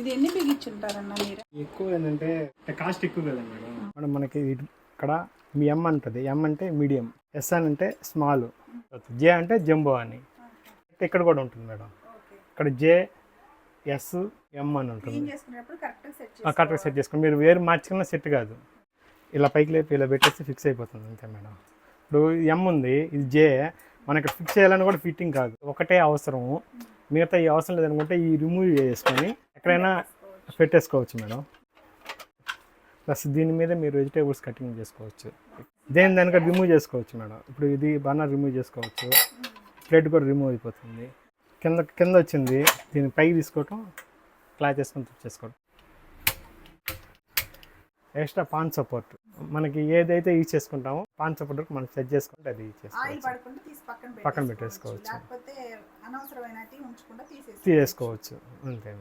ఇది ఎన్ని బిగించుంటారన్న మీరు? ఎక్కువ ఏంటంటే కాస్ట్ ఎక్కువ కదండి మేడం. మేడం మనకి ఇక్కడ మీ ఎం అంటుంది, ఎం అంటే మీడియం, ఎస్ అని అంటే స్మాల్, జే అంటే జంబో అని ఇక్కడ కూడా ఉంటుంది మేడం. ఇక్కడ జే ఎస్ ఎం అని ఉంటుంది. కరెక్ట్గా సెట్ చేసుకోండి. మీరు వేరు మార్చుకున్న సెట్ కాదు, ఇలా పైకి లేపి ఇలా పెట్టేసి ఫిక్స్ అయిపోతుంది అంతే మేడం. ఇప్పుడు ఎం ఉంది, ఇది జే, మనకి ఫిక్స్ చేయాలని కూడా ఫిట్టింగ్ కాదు, ఒకటే అవసరము. మిగతా ఈ అవసరం లేదనుకుంటే ఈ రిమూవ్ చేసుకొని ఎక్కడైనా పెట్టేసుకోవచ్చు మేడం. ప్లస్ దీని మీద మీరు వెజిటేబుల్స్ కటింగ్ చేసుకోవచ్చు, దానికి రిమూవ్ చేసుకోవచ్చు మేడం. ఇప్పుడు ఇది బర్నర్ రిమూవ్ చేసుకోవచ్చు, ప్లేట్ కూడా రిమూవ్ అయిపోతుంది. కింద వచ్చింది, దీన్ని పైకి తీసుకోవటం, క్లాత్ వేసుకొని చేసుకోవటం. ఎక్స్ట్రా పాన్ సపోర్ట్ మనకి ఏదైతే యూజ్ చేసుకుంటామో పాన్ సపోర్ట్ మనం సెట్ చేసుకుంటే అది యూజ్ చేసుకోవచ్చు, పక్కన పెట్టేసుకోవచ్చు, తీసేసుకోవచ్చు అంతే.